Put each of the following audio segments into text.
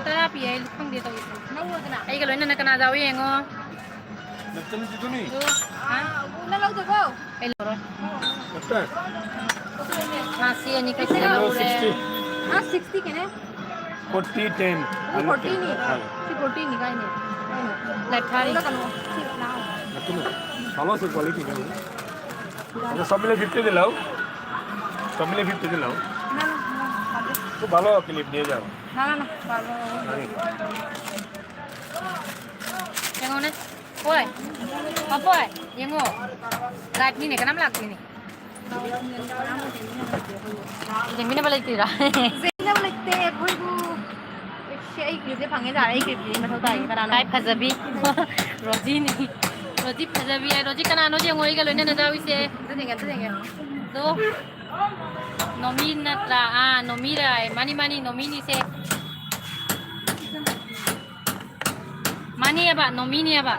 Terapi ay lupang dito ito. Ay kalau ini nak kena jauh yang oh. Betul itu nih. Nalaw to go. Ay loro. Betul. Masih ini kasi na ure. 60 kene? 40 10. 40 ni. Si 40 ni kaya ni. Like thari. Betul. Kalau se quality kan. Ada sambil 50 दिलाओ. Sambil 50 दिलाओ. Na. तो ভালো clip নিয়ে যাও না না না ভালো yang mana oi apa oi yang oh live ni kenapa lagi ni yang mana balik tira sini balik te koi bu share clip de pange जा रही clip ni मतलब ताई करा ना फजबी रोजी नहीं रोजी फजबी है रोजी कना no J ngoi ga lo ne na dawi se tu do nomina tra nomira mani nomini se mani apa nomini apa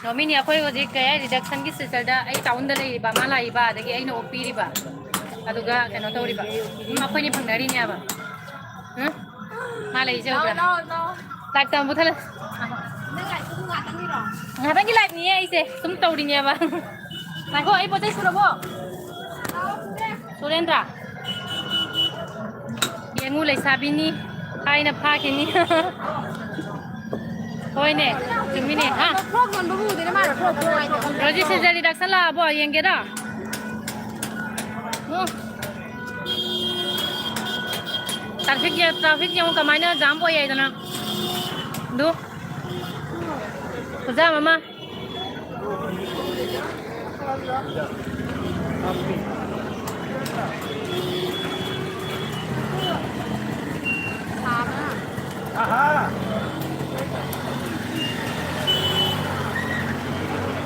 nomini akhoi ho jik kaya reduction ki sister da ai town da lai ba mala iba da ki ai no opiri ba aduga kano tori ba akhoi ni phangnari ni ba mala ije ba live tam buthala ngai ki live ni ai se tum tori ni ba nai ko ai potai suro bo Surendra, yang mulai sabini, hai na pak ini, koi ne, cumi ne, ha? Frog man babu, dia mana frog koi? Roji sejak di daksan lah, boh yang kira. Traffic yang kemana jam boh ya itu na, do, kerja mama.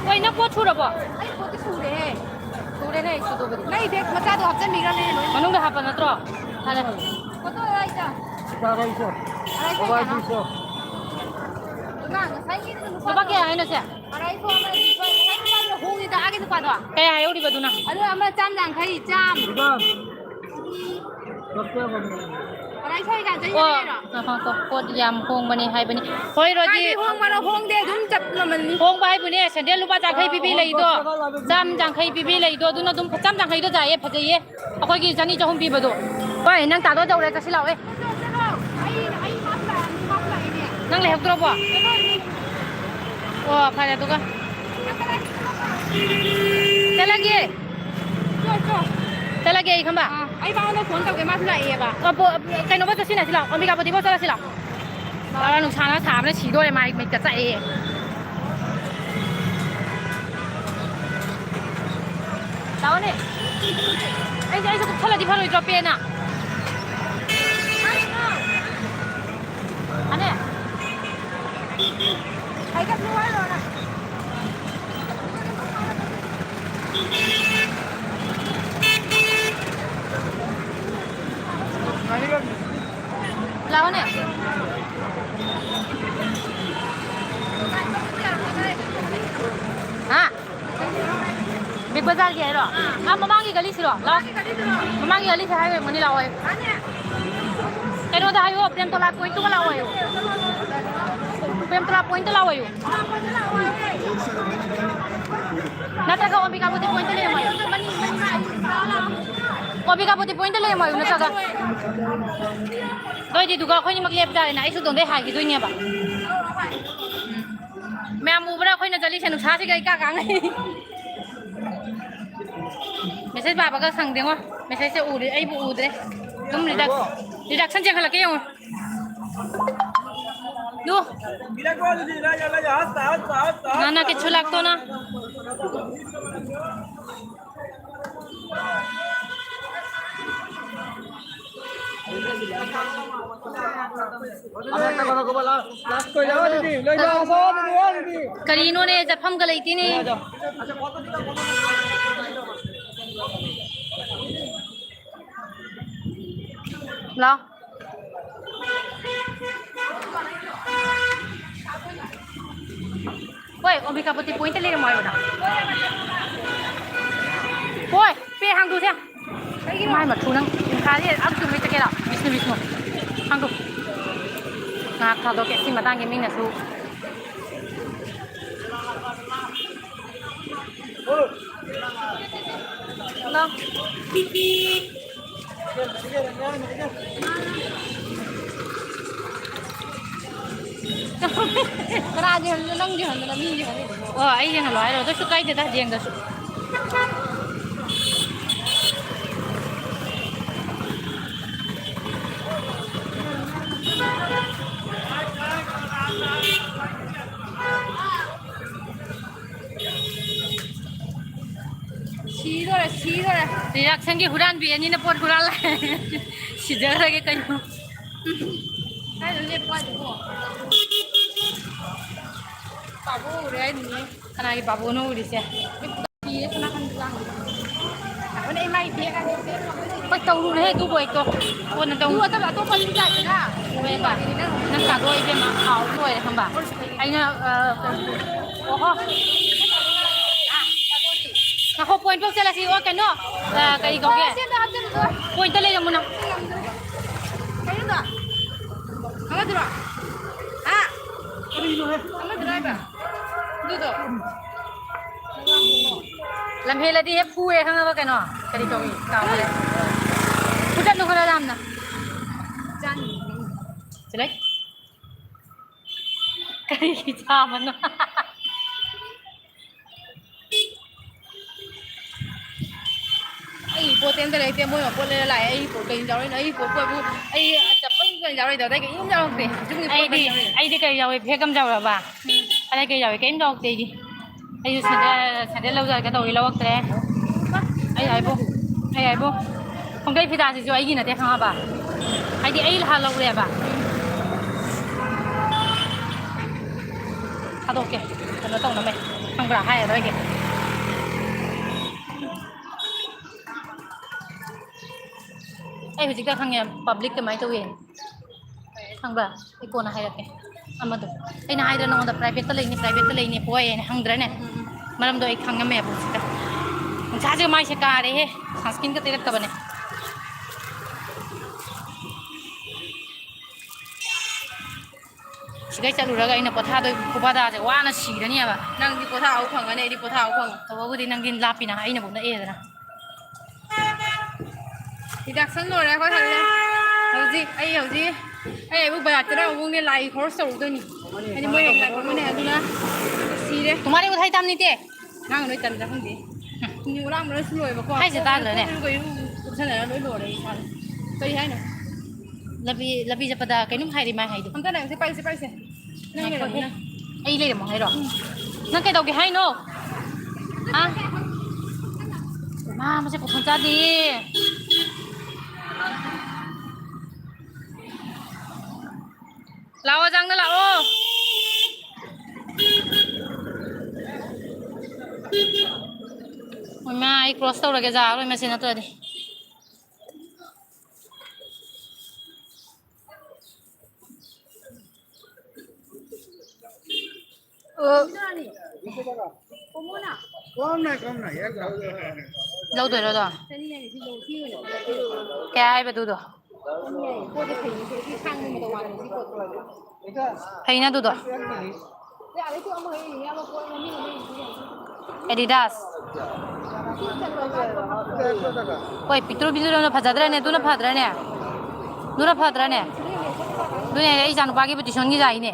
Woi, nak pot sudah apa? Ay, pot sudah. Sudah nih, sudah betul. Nah, ini macam tu hafsan migran ni. Mana nggak hafsan atro? Ada. Pot ada itu. Berapa itu? Berapa itu? Nah, saya ini tu. Coba kaya ini sih. Ada itu, ada itu. Saya tu ada hong itu, agak tu pada. Kaya ayo di betul na. Ada, ada jam jang kaya jam. Pot jam hong bani hai bani. Hoi roji. Hong mana hong deh, dum cap nama ni. Hong bahai bani, sendal lupa jakai pipi lagi do. Jam jakai pipi lagi do, duna dum jam jakai do jaya, pasti ye. Aku lagi jani jauh pipi do. Woi, nang tado jauh leh kasih lau eh. Nang leh drop wa. Wah, kaya tu kan. Lagi. Lagi ikan ba? Ay bang ano phone tao kay mas la iya ba? Opo, kay no ba ta sina sila? Omika pati ba sila sila? Para nung sana tham na chỉ đôi mai mai cả chạy. Sao nè? Ai sao thala di phalo drop na. Ane. Ai ka luar lo na. Lawan ya? Hah? Big Bazaar gaya lo? Mama की गली से लो, mama की गली से highway money लाओ है। Canoe दा highway प्रेम तोला पॉइंट तो लाओ है। प्रेम तोला पॉइंट लाओ है। नटा का ओबिका पुती पॉइंट ले मायो। ओबिका पुती पॉइंट ले मायो नटा का। Doi di duga khoi ni maklep da na isu dong dei ha gi doi nya ba me amu bra khoi na jali se nu sa se gai ka ka ngai message ba ba ga sang deng wa message se u de ai bu u de dum reduction jeng hala ke yo du na na kichu lagto na करीनो ने जफम गई थी ने ला Woi, Omika putih poin telir mau ada. Woi, pe hang tu sih. Mai mà thu nang, khá đi, áp dụng mấy ꯊꯥꯗꯣꯛꯀꯦꯔꯣ Bishnu Bishnu ꯍꯥꯡꯗꯣꯛ ꯉꯥꯏꯍꯥꯛ ꯊꯥꯗꯣꯛꯀꯦ ꯁꯤ ꯃꯇꯥꯡꯒꯤ ꯃꯤꯅꯁꯨ ꯅꯪ ꯀꯅꯥ ꯌꯦꯡꯍꯟꯗꯣꯏꯅꯣ ꯅꯪ ꯌꯦꯡꯍꯟꯗꯣꯏꯔꯣ ꯃꯤ ꯌꯦꯡꯍꯟꯗꯣꯏꯅꯣ ꯑꯣ ꯑꯩ ꯌꯦꯡꯍꯜꯂꯣ ꯍꯥꯏꯔꯣ ꯑꯗꯨꯁꯨ ꯀꯥꯏꯗꯦꯗ ꯌꯦꯡꯗꯁꯨ 시더래 리락션기 후란비 아니나 pot 후랄라 시절하게 그냥 하이는 예뻐가지고 바보 우리 아이는 하나기 바보노 우리세 뒤에 나가는 거วันนี้ไม่เพี้ยกันเพี้ยกัน pai tàu luôn hết tu bồi to con nó tàu ตัวตลาดตัวคนใหญ่เลยนะ bồi bà nâng cả đôi bên mà áo đôi không bà anh ô ho nó không point bốc xe là gì ô cái nó cái có kia เส้นนะครับเส้นเลย point tới lên một nào ใครนั่นตัวอะไรตัวอ่ะอะไรตัวแบบดูตัว làm hết là đi hết phu ấy không có cái nó cái đi trong cao này phút nó không làm nè จาน sẽ lấy cái gì cha mà nó ไอ้โปรเต็มแต่เลยเต็มหมดโปรเลยหลายไอ้โปรกินเจ้าเลยไอ้โปรป่วยไอ้จับปั้งกินเจ้าเลยเดี๋ยวได้กินเจ้าลงสิจุ่มนี่ ai đi cái dầu phải cầm dầu là bà ai cái dầu cái đâu đi đi ai sẽ lâu rồi cái đầu lâu thế ai bố không cái phi ta thì cho ai gì nữa thế không bà ai đi ai là lâu rồi bà thà đâu kìa nó tông nó mày không phải hay ở đây kìa ai phải chỉ có thằng nhà public cái máy tôi yên thằng bà cái cô này hay là kìa ama to ay na hydra nang private ta lay ni po ay hangdra ne malam do ek hangam me bu sita sa je mai se ka re he sunscreen ka tirak ka bane sigai chalu raga ina potha do kubada je wa na si da ni ba นั่งดีโพธาเอาของกันเนี่ยดีโพธาเอาของ to bu di nang din lapi na ai na bu na e da na ดีดักสันโลแล้วเขาทำเลยเอาสิไอ้เอาสิไอ้พวกแบบจะได้วงเนี่ยไล่เขาสูงตัวนี้อันนี้ไม่เห็นกันไม่เห็นดูนะสีเด้ tumari uthai tam ni te นั่งด้วยกันจะทั้งดีอยู่ร่างมันเลยสวยมากกว่าก็อยู่เสนอด้วยโหลเลยค่ะตัวที่ให้หน่อย lapi ja pada kainum hai ri mai hai do ทำกันไหนสิไปสินั่งเลยนะ ai le mo hai ro nang kai dau ke hai no ha ma ma se ko thon cha di lao jang na lao ôi mà ai cross tàu là cái giá rồi mà xin nó tôi đi lâu tuổi rồi cái ai bắt đầu hay na đâu Adidas oi pitro bidro na phadra ne duna phadra ne duna ai janu bagi tuition gi jai ne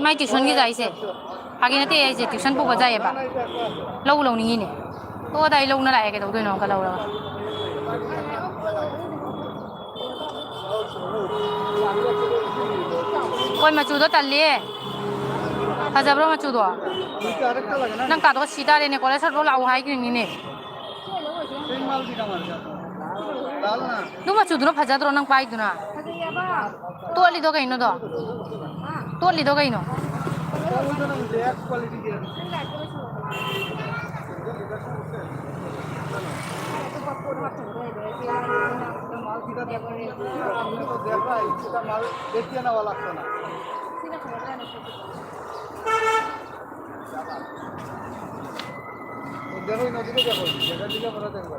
mai tuition gi jai se agi na te ai se tuition pu ba jai ba lâu ni ne to dai lâu na lại cái đầu tôi nó cái lâu rồi oi mà chú đó tali Hajabro mà chú đó nang cả đó xí ta đây này có lẽ sao đó lâu hay cái này nè đúng mà chú đó phải ra đó nang pai đó na tua li đó cái nó đó tua li đó cái nó দেখো নদীতে দেখো জায়গা দিলে পরে দেখো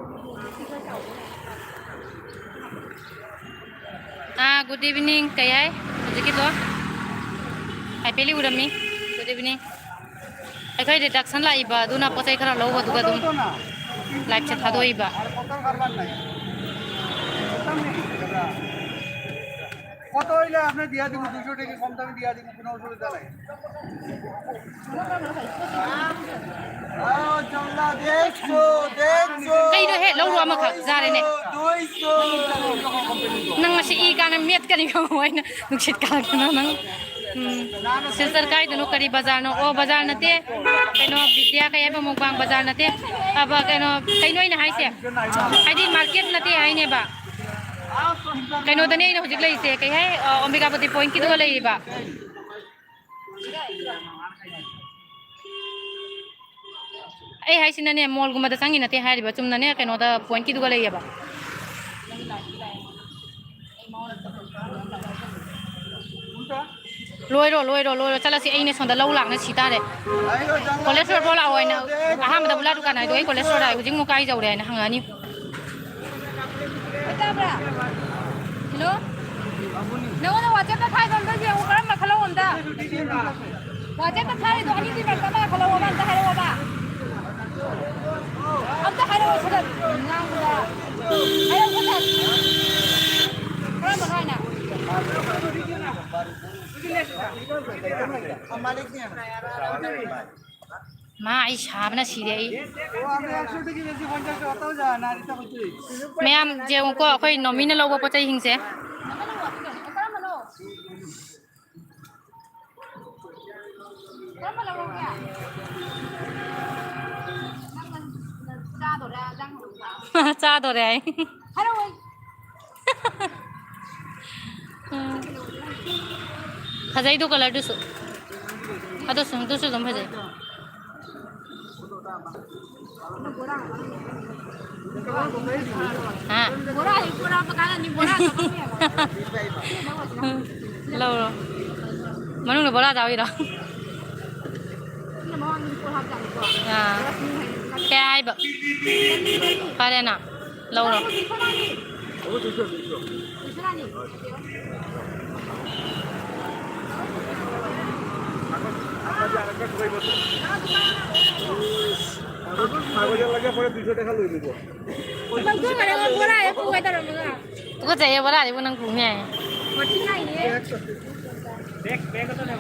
good evening ကဲဟဲ့ဒီကတော့ไอเปลีอุดมนี่ good evening ไอค่อยเดดักสันไลบะดูนะปอใจขนาดเราว่าดูกันดูไลฟ์เช็ดหาด้วยบะকত হইলে আপনি দিয়া দিব 200 টাকা কম দামে দিয়া দিব কোনো অসুবিধা নাই জল্লা দেখছোไอ้ด้วยเฮ้เรารวมมาขับซาเลยเนี่ย 200 นั่งมาชีอีกันเมียดกันอีกเอาไว้นะลูกศิษย์กันนะนั่งเซ็นเซอร์ไกด์ตัวนู้นคดีบาซาร์โนโอบาซาร์นั่นเต้ไอ้โนบิดยาใครเอามุกบางบาซาร์นั่นเต้อ่ะบ้าไอ้โนไอ้โนนี่หายเสียไอ้ที่มาร์เก็ตนั่นเต้ไอ้เนี่ยบ้าไอ้โนตอนนี้ไอ้โนหุ่นเลยเสียไอ้ให้อเมริกาปฏิพอยน์คิดว่าเลยบ้าไอ้ให้สินะเนี่ยมอลกุมาตะสังกินนั่นเต้ให้บ้าจุ่มนั่นเนี่ยไอ้โนตะพอยน์คิดว่าเลยบ้าลอยชาลาสิไอ้เนี่ยส่วนแต่เราหลังเนี่ยชีตาเด็กคอเลสเตอรอลเอาไว้นะอาหารมันจะบุลาดูกันนะด้วยคอเลสเตอรอลได้กูจิ้งมุกไก่จะเอาเลยนะห่างนี้ไม่ได้ปะฮัลโหลเดี๋ยวว่าจะไปถ่ายตอนที่เรากำลังมาขลุ่นตาว่าจะไปถ่ายตอนนี้ที่แบบกำลังขลุ่นมันจะให้เราบ้าอันจะให้เราสุดงามเลยให้เราสุดกำลังมาถ่ายนะมาไอชาบนะชีเดียแม่เจ้าก็ค่อยนอมินเราว่าพอใจหิงเสียจ้าตัวแดงखजाई दो कलर दुसु अतो सुन दुसु तुम खजाई हाँ बोरा पकाना नहीं बोरा लो मनु ने बोरा जाओ इधर हाँ क्या है बक पारे ना लोก็ใจว่าได้ว่านั่งกลุ่มเนี่ย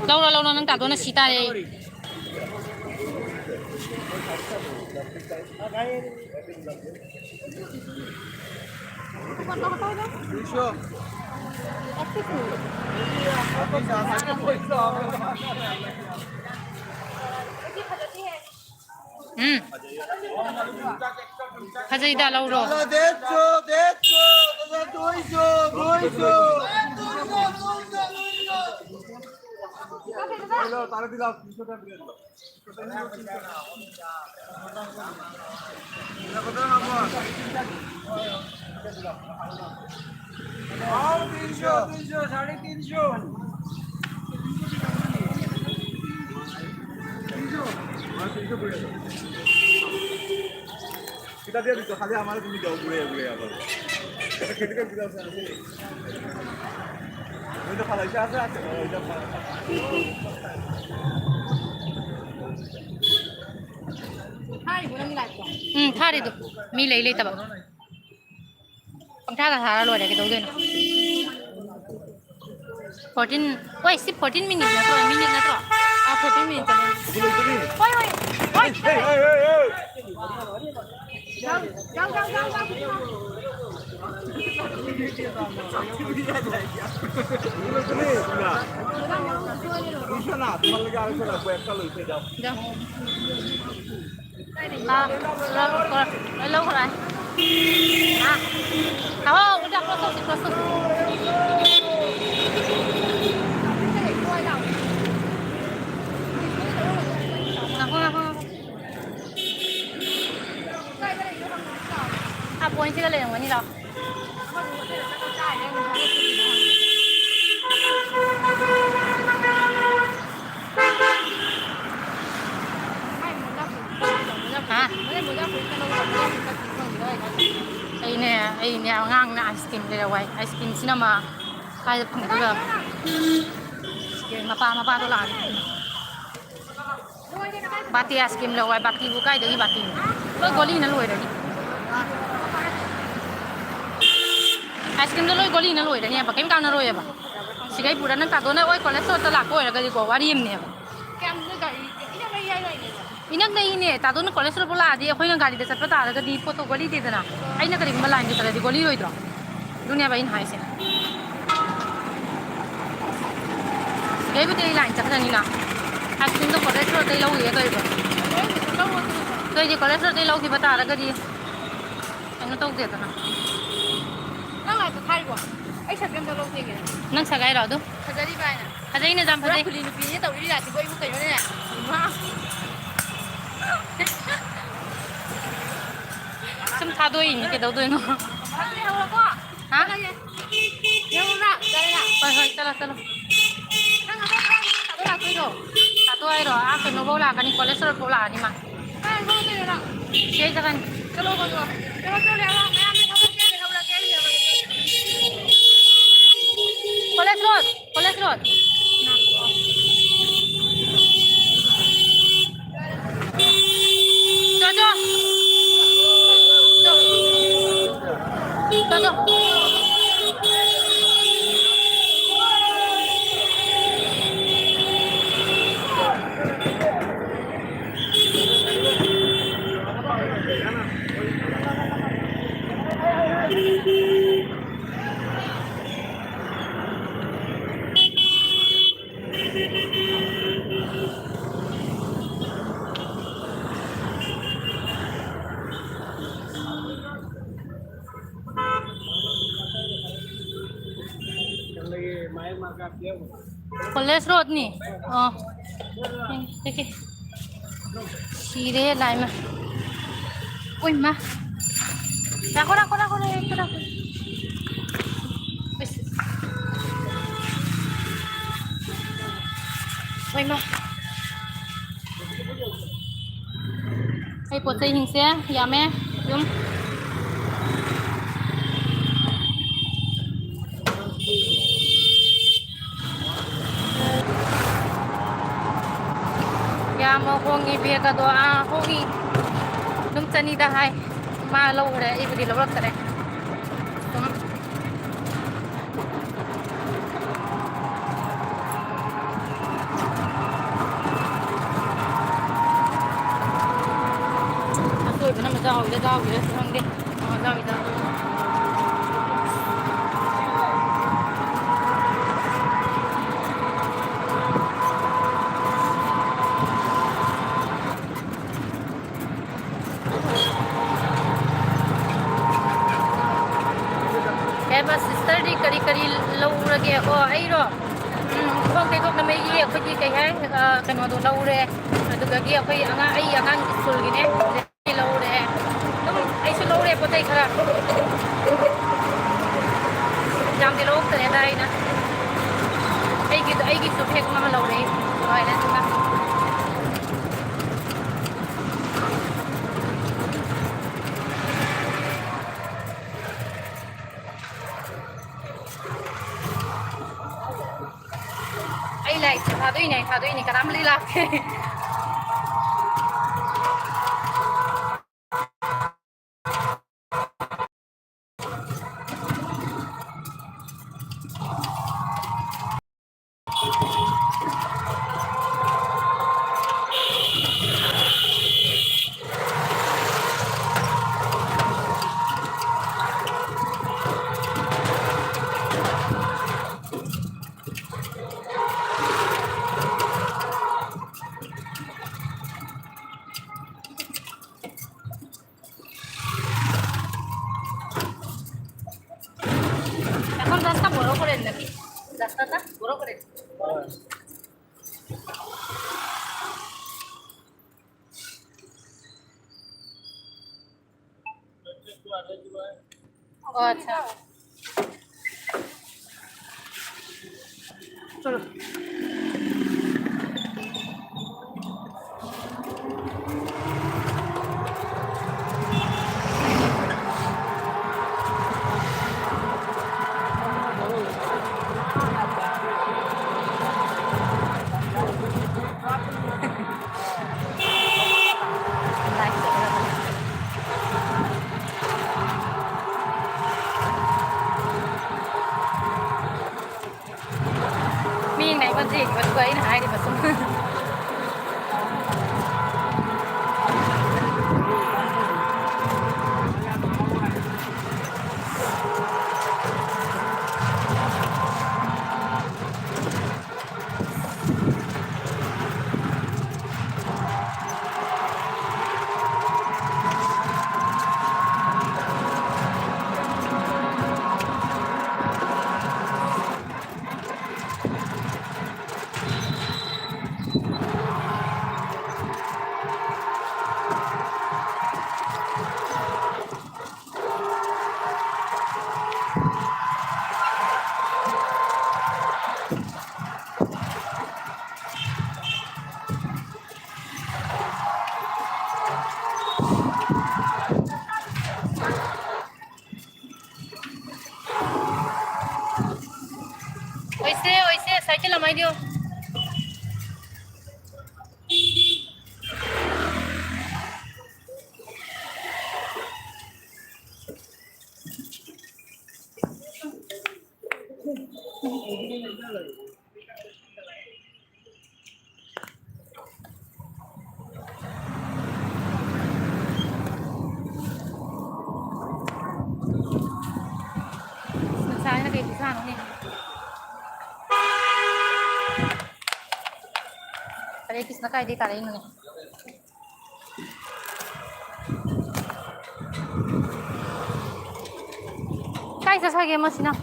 เรานั่งตัดตัวนั่งชีตาเลยखजाई दा लाउरो দেখছো 200 তারে দিলাম 300 টাকা দিয়ে দাও এটা কত নাম আও 300 kita dia bisa kali amal ini jauh gue ya bang. Kita kita bisa sana sini. Udah kalau siapa aja udah. Hai, bukan ni lagi. Thari tu, mi lei tabak. Pangtha thara lo ada kita udah. 14, woi, 14 minutes na to, minute na to. 14 minutes na. Woi. Jauh. Bisa nak, malah lagi ada buat kalau itu jauh. Lâu rồi. Không, udah close. Point sih kalian yang ini loh. Hả? Ai nè, ngang na ice cream đây là vậy. Ice cream xin mà ใครจะถึงแบบมาปาตัวหลานบาตีไอศครีมเลยไว้บาตีบุกไก่เดี๋ยวอีบาตีเลยกอลีนั่นเลยเดี๋ยวนี้ไอศครีมเลยกอลีนั่นเลยเดี๋ยวนี้ปะเก็มกันนั่นเลยปะสิไก่ปูดันนั่นตาตัวนั่นโอ้ยคอเลสเตอรอลตลาดโอ้ยแล้วก็ดีกว่าว่าดีมั้ยเนี่ยแกมเลยก็อีนั่นไม่ใหญ่เลยอีนั่นได้เนี่ยตาตัวนั่นคอเลสเตอรอลพลาดีคุยนั่นกาลีเดชปตาแล้วก็ดีโฟโต้กอลีเด็ดนะไอ้นั่นก็ดีมาลายดีแต่ดีกอลีเลยตัวดุนยาไปอินหายเสียไอ้บุตรีลายจักรนี่นะไอศครีมตัวคอเลสเตอรอลตีเล่าอยู่ตัวอีกตัวอีกคอเลสเตอรอลตีเล่าที่ปตาแล้วก็ดีไอ้นั่นต้องเด็ดนะนั่งอะไรจะทายกว่าไอ้ฉันกำลังลงเองเลย นั่งสักไอ้เราดู เขาจะได้ไปนะ เขาจะนี่จำเขาจะ คุณลินปีนี้ตัวนี้แหละที่ว่าอยู่กันอยู่เนี่ยมาก 좀 다도인 이게 너도인 거. 아? 빨리 잘라. 다도이로 아 그노보라 가니 콜레스테롤 보라 아니마. 시작한. 콜레스테롤. Cho. Cholesterol nih. Oh. Oke. Sire lai mah. Uy, mah. Rako. Wis. Uy, mah. Ay, potay hingse, yame, yum. Ya mau kongi biar ka doa kongi dum chani da hai ma lo re e bidi lo tare dum asoi bana ma jao le sang de jao ida बस study करी लौरगे ओ आइरो खों ते खों नमे ये खोजी के है कनो दो लौरे अदुगा गे अखै आंगा आई आंगा स्कूल गिने लौरे तुम ऐसे लौरे पते खरा जाम दे लोक तने दाई ना आई की सुफे को मा लौरे होय ना तुना lại thả đuôi này cái đám lì lạc রাস্তাটা বড় করে ও আচ্ছা চলো ไหนมันจริงมันสวยนะไอ้ที่ผสมওইসে সাইকেল আমায় দিও Saya nak ikut sana ni. Kali kisah nak ID kali ini. Kaya sa game mas na.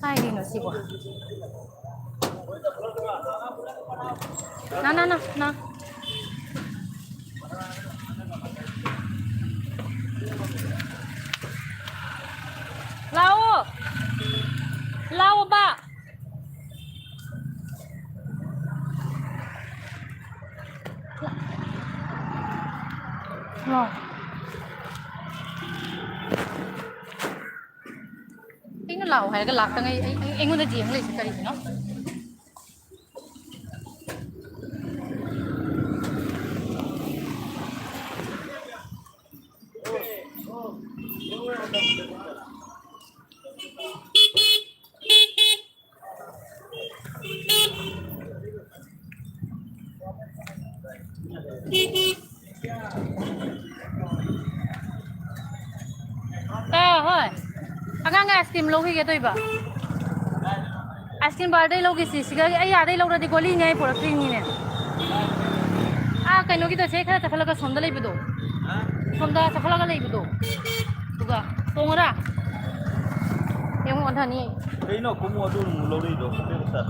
Ay, di no sibo. Na. Lao ba? No. Nó lẩu hay cái lạc tầng anh muốn gì lấy cái gì nó thôi Ang ice cream lâu cái tôi bảo ice cream bar đây lâu cái gì cái ấy à đây lâu rồi thì goli ngay por cream này cái nó cái tôi thấy cái chắc là cái sonda lấy bự sonda chắc là cái lấy bự đúng không tung ra em muốn thằng này cái nó cũng mua luôn lâu đi được cái sạch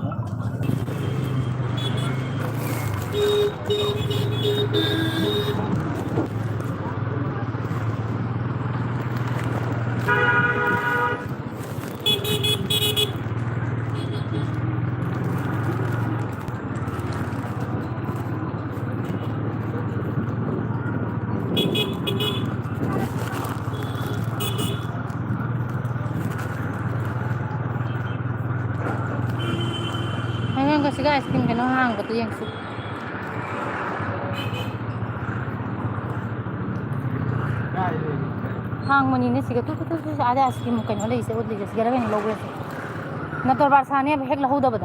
kasi guys ice cream cái nó hàng của tôi su hàng mà nhìn thấy cái tu ada ice cream cái nó lấy sẽ út lấy cái này lâu rồi nó tôi bảo sao này hết là hú đâu vậy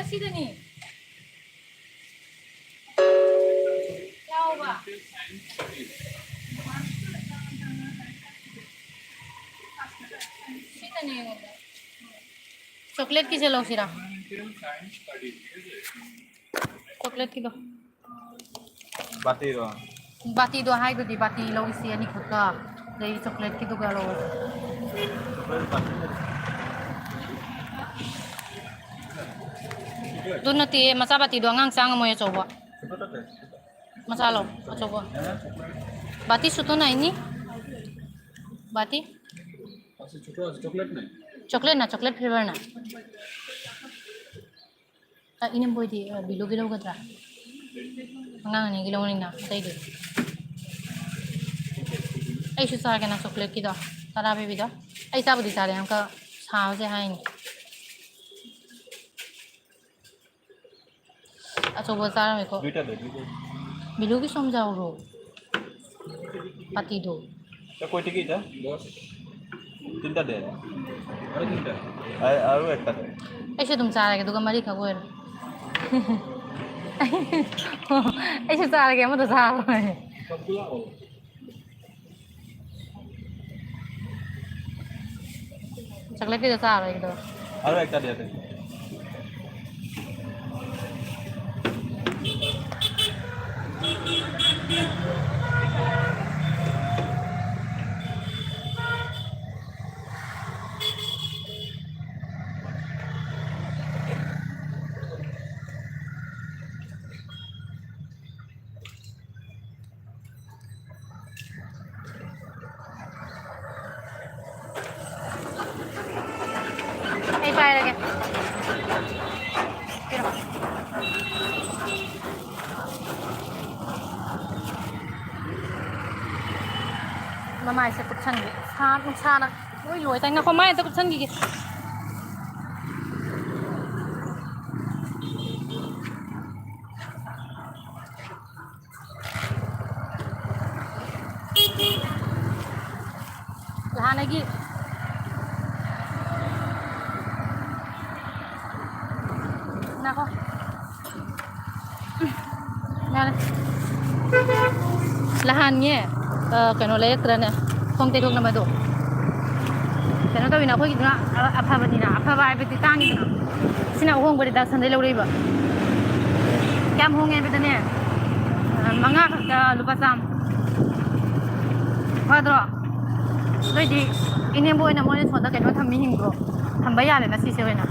시드니. 야오바. 시드니. Chocolate की चलो सिरा chocolate की दो बाती दो high दुदी बाती लो इसी अनि खुद का दही चॉकलेट की दो गालो दोनों ती मसा बाती दो ngang sang mo ya coba masa lo coba बाती सुतो ना ini बाती चॉकलेट ना चॉकलेट फ्लेवर ना ini boy di bilo gadra ngang ni gilo ni na sai de ai su sa kana chocolate ki do tara be bi do ai sa bu di sa de ka sa se hai ni a so bo sa ra me ko bilo ki som jao ro pati do কয় ticket বস তিনটা দেন আরে তিনটা আরো একটা দেন ai su tum sa ra ke do ka mari ka ko ai su sa ra ke mo to sa ro সবগুলা ও chocolate ki do sa ro ekdo আরো একটা দিয়ে দেন ai pai ra ke mà mày sẽ cục chân gì xa cũng xa đó ôi lùi tay nga không mai tao cục chân gì kìa là này kìa nào không nào này lahan niya kano layak trana kong te kong na mado kano tawi na ko gidna apha bani na apha ba beti tangi na sina hong bari da sandai lo reiba kam hong en betane manga ka lupa sam hadro doi di ine boy na mo ne thoda kano thammi hing bro thamba ya le na si se we na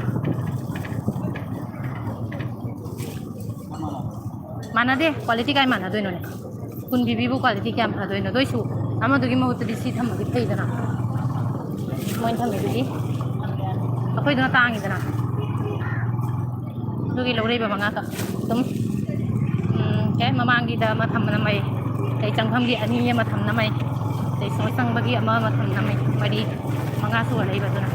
mana de quality kai mana doi no ne kun bibi bu quality kya ma doi no doi su ama dugi ma utdi si tham gi thai dana moin tham gi dugi akoi dana tang gi dana dugi lo rei ba manga ka tum ke mamang gi da ma tham na mai dai chang tham gi ani ma tham na mai dai so sang ba gi ama ma tham na mai mari manga su rei ba dana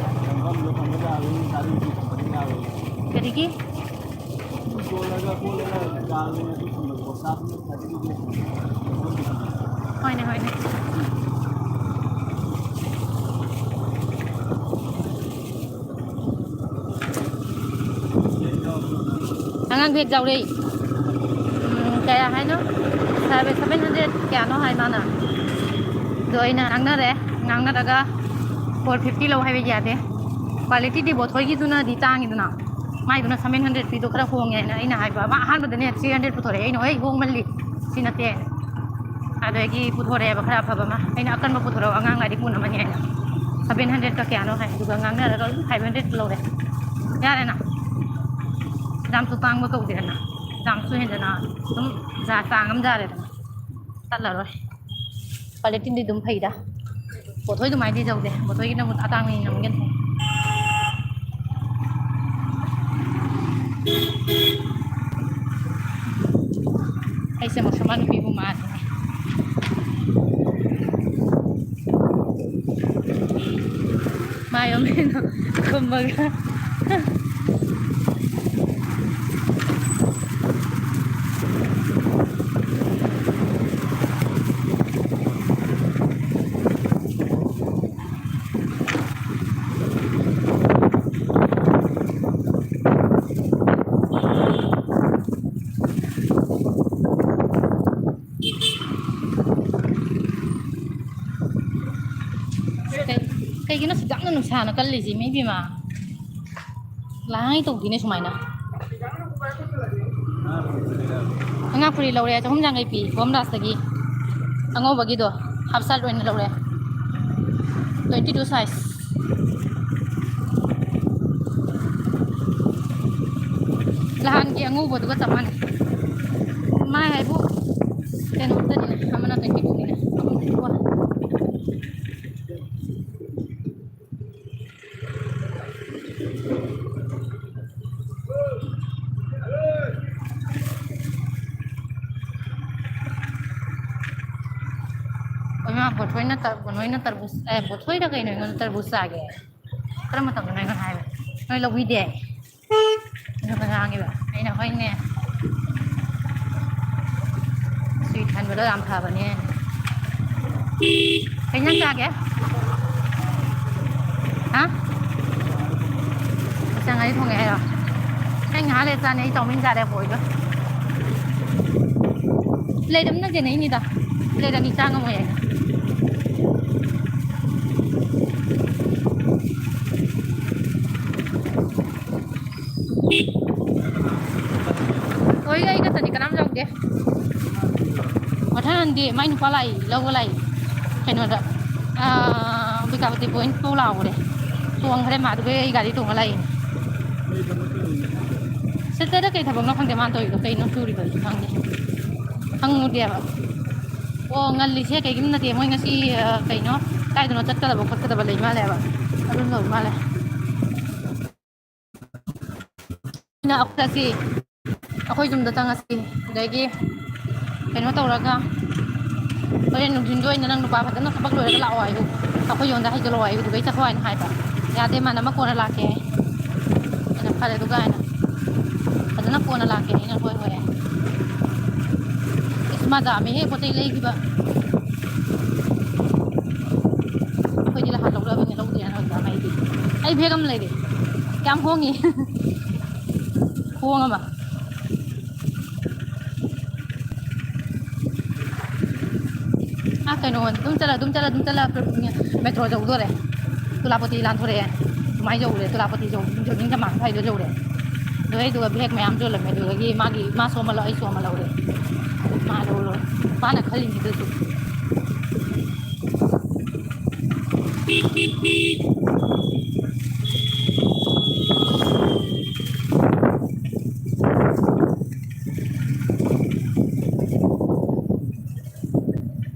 kadi ki hỏi này ăn việc giàu đi cái hay nó sai về 700 cái nó hay mà nè rồi nè ăn nó đấy ngang nó daga 450 lâu hay bây giờ thế quality đi bộ thôi gitu na đi tang gitu na mai itu na 700 pi do kara hong ya na ina hai ba ma han badane 300 puthore ai no ai hong malli sinate adagi puthore ba khara phaba ma aina akan ma puthoro angang lai dik mun amani aina 700 ka kya no hai du ngang na ro 500 lo de ya re na dam tu tang ma ko de na dam su hen na tum za tang am da re tat la rồi quality đi dum phai da bộ thôi du mai đi dầu de bộ thôi na mut atang ni nam gen ay sa masama no pibo maan mayo meno kumbaga ꯀꯩꯒꯤꯅꯣ ꯌꯥꯝꯅ ꯅꯨꯡꯁꯥꯅ ꯀꯜꯂꯤꯁꯤ ꯃꯤ ꯏꯕꯦꯝꯃ ꯂꯥꯡꯉꯩ ꯇꯧꯗꯦꯅꯦ ꯁꯨꯃꯥꯏꯅ ꯑꯉꯥꯡ ꯐꯨꯔꯤ ꯂꯧꯔꯦ 300 ꯌꯥꯡꯈꯩ ꯄꯤ ꯒꯣꯝꯗꯥꯁꯇꯒꯤ ꯑꯉꯧꯕꯒꯤꯗꯣ half shirt ꯑꯣꯏꯅ ꯂꯧꯔꯦ 22 ꯁꯥꯏꯖ ꯅꯍꯥꯟꯒꯤ ꯑꯉꯧꯕꯗꯨꯒ ꯆꯞ ꯃꯥꯟꯅꯩ ꯃꯥꯏ ꯍꯥꯏꯕꯨ ꯀꯩꯅꯣꯝꯇꯅꯤꯅꯦ ꯑꯃꯅ 22ꯅꯤꯅꯦ ꯕꯣꯊꯣꯏꯅ ꯇꯔꯕꯨꯁ ꯕꯣꯊꯣꯏꯗ ꯀꯩꯅꯣ ꯑꯩꯉꯣꯟꯗ ꯇꯔꯕꯨꯁ ꯆꯥꯒꯦ ꯀꯔꯝꯕ ꯃꯇꯝꯗꯅꯣ ꯑꯩꯉꯣꯟꯗ ꯍꯥꯏꯕ ꯅꯣꯏ ꯂꯧꯕꯤꯗꯦ ꯑꯗꯨꯒ ꯉꯥꯡꯉꯤꯕ ꯑꯩꯅ ꯍꯣꯏꯅꯦ ꯁ꯭ꯋꯤꯠ ꯍꯟꯕꯗꯣ ꯌꯥꯝ ꯐꯕꯅꯦ ꯀꯩ ꯏꯟꯖꯥꯡ ꯆꯥꯒꯦ ꯍꯥ ꯉꯥꯔꯤ ꯊꯣꯡꯉꯦ ꯍꯥꯏꯔꯣ ꯑꯩ ꯉꯥꯏꯍꯥꯛ ꯂꯩꯔ ꯆꯥꯅꯤ ꯑꯩ ꯆꯥꯎꯃꯤꯟ ꯆꯥꯔꯦ ꯕꯣꯏꯒ ꯂꯩꯔꯝꯅ ꯆꯦꯟꯅꯩꯅꯤꯗ ꯂꯩꯔꯅꯤ ꯆꯥ ꯉꯝꯃꯣꯏ ꯑꯩꯅ ꯍꯣꯏ ꯑꯩ ꯈꯛꯇꯅꯤ ꯀꯅꯥꯝ ꯌꯥꯎꯗꯦ ꯃꯊꯪꯗꯤ ꯃꯥꯏ ꯅꯨꯄꯥ ꯂꯥꯛꯏ ꯂꯧꯕ ꯂꯥꯛꯏ ꯀꯩꯅꯣꯗ ꯕꯤꯀꯥꯄꯇꯤ ꯄꯣꯏꯟ ꯐꯥꯎ ꯂꯥꯛꯎꯔꯦ ꯇꯣꯡꯈ꯭ꯔꯦ ꯃꯥꯗꯨꯒ ꯑꯩ ꯒꯥꯔꯤ ꯇꯣꯡꯉ ꯂꯥꯛꯏꯅꯦ ꯁꯤꯠꯇꯗ ꯀꯩ ꯊꯕꯛꯅꯣ ꯈꯪꯗꯦ ꯃꯥꯅ ꯇꯧꯔꯤꯗꯣ ꯀꯩꯅꯣ ꯁꯨꯔꯤꯕꯁꯨ ꯈꯪꯗꯦ ꯍꯪꯉꯨꯗꯦꯕ ꯑꯣ ꯉꯜꯂꯤꯁꯦ ꯀꯩꯒꯤꯅꯣ ꯅꯠꯇꯦ ꯃꯣꯏ ꯉꯁꯤ ꯀꯩꯅꯣ ꯀꯥꯏꯗꯅꯣ ꯆꯠꯀꯗꯕ ꯈꯣꯠꯀꯗꯕ ꯂꯩ ꯃꯥꯜꯂꯦꯕ ꯑꯗꯨꯝ ꯇꯧ ꯃꯥꯜꯂꯦ ꯑꯁꯤ ꯑꯩꯈꯣꯏ ꯌꯨꯝꯗ ꯆꯪꯉꯁꯤ ꯑꯗꯒꯤ ꯀꯩꯅꯣ ꯇꯧꯔꯒ ꯍꯣꯔꯦꯟ ꯅꯨꯡꯊꯤꯟꯗ ꯑꯣꯏꯅ ꯅꯪ ꯅꯨꯄꯥ ꯐꯖꯅ ꯊꯕꯛ ꯂꯣꯏꯔꯒ ꯂꯥꯛꯑꯣ ꯍꯥꯏꯌꯨ ꯑꯩꯈꯣꯏ ꯌꯣꯟꯗ ꯍꯩꯖꯤꯜꯂꯛꯑꯣ ꯍꯥꯏꯌꯨ ꯑꯗꯨꯒꯩ ꯆꯠꯈꯣ ꯍꯥꯏꯅ ꯍꯥꯏꯕ ꯌꯥꯗꯦ ꯃꯥꯅ ꯀꯣꯟꯅ ꯂꯥꯛꯀꯦ ꯑꯩꯅ ꯐꯔꯦ ꯑꯗꯨꯒ ꯍꯥꯏꯅ ꯐꯖꯅ ꯀꯣꯟꯅ ꯂꯥꯛꯀꯦ ꯑꯩꯅ ꯍꯣꯏ ꯍꯣꯏ ꯏꯁ ꯃꯥꯗꯥꯃꯦꯍꯦ ꯄꯣꯠ ꯆꯩ ꯂꯩꯈꯤꯕ ꯑꯩꯈꯣꯏꯗꯤ ꯅꯍꯥꯟ ꯂꯧꯔꯛꯑꯕꯅꯤ ꯂꯧꯗꯦꯅ ꯍꯧꯖꯤꯛ ꯑꯩꯗꯤ ꯑꯩ ꯕꯦग ꯑꯃ ꯂꯩꯔꯦ ꯌꯥꯝ ꯍꯣꯡꯉꯤ ꯍꯣꯡꯉꯕ ꯀꯩꯅꯣ ꯑꯗꯨꯝ ꯆꯠꯂ ꯃꯦꯇ꯭ꯔꯣ ꯌꯧꯗꯣꯔꯦ ꯇꯨꯂꯥꯄꯇꯤ ꯂꯥꯟꯊꯣꯔꯛꯑꯦ ꯁꯨꯃꯥꯏꯅ ꯌꯧꯔꯦ ꯇꯨꯂꯥꯄꯇꯤ ꯖꯣꯒꯤꯡ ꯀꯃꯥꯟ ꯁ꯭ꯋꯥꯏꯗ ꯌꯧꯔꯦ ꯑꯗꯨꯒ ꯕꯦꯒ ꯃꯌꯥꯝ ꯌꯣꯜꯂꯝꯃꯦ ꯑꯗꯨꯗꯒꯤ ꯃꯥꯁꯨ ꯑꯃ ꯂꯧ ꯑꯩꯁꯨ ꯑꯃ ꯂꯧꯔꯦ ꯃꯥ ꯂꯧꯔꯣ ꯃꯥꯅ ꯈꯜꯂꯤꯅꯤꯗꯨꯁꯨ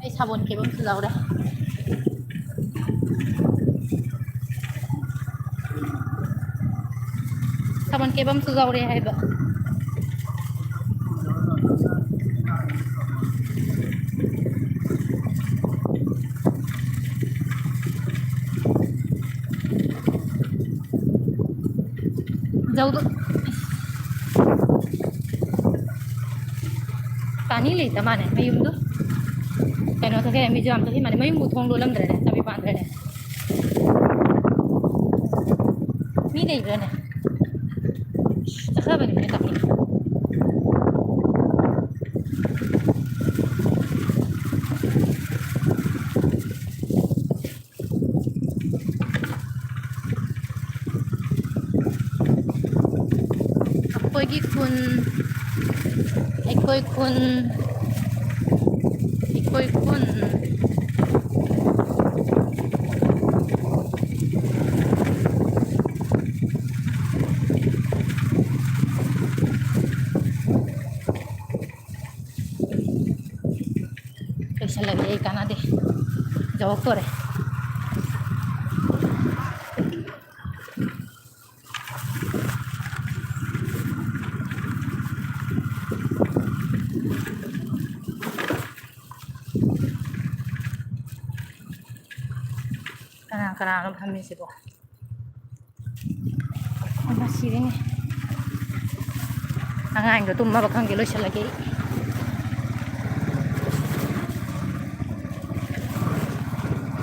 ꯑꯩ ꯁꯥꯕꯣꯟ ꯀꯦꯕꯝꯁꯨ ꯂꯧꯔꯦ ꯁꯥꯕꯣꯟ ꯀꯦꯕꯝꯁꯨ ꯂꯧꯔꯦ ꯍꯥꯏꯕ जाऊ पानी लेता माने मयूमदो कनो थके मिजोराम थके माने मयूम थोंग लोलमद्रे तबी पांद्रे मी लेब्रने चखबने ने तकी ꯑꯩꯈꯣꯏ ꯈꯨꯟ ꯂꯣꯏꯁꯜꯂꯒꯦ ꯑꯩ ꯀꯥꯟꯅꯗꯦ ꯌꯧꯔꯛꯇꯣꯔꯦ ꯀꯅꯥꯅꯣ ꯐꯝꯃꯤꯁꯤꯕꯣ ꯑꯃ ꯁꯤꯔꯤꯅꯤ ꯑꯉꯥꯡꯗꯣ ꯇꯨꯝꯃꯕ ꯈꯪꯗꯦ ꯂꯣꯏꯁꯜꯂꯒꯦ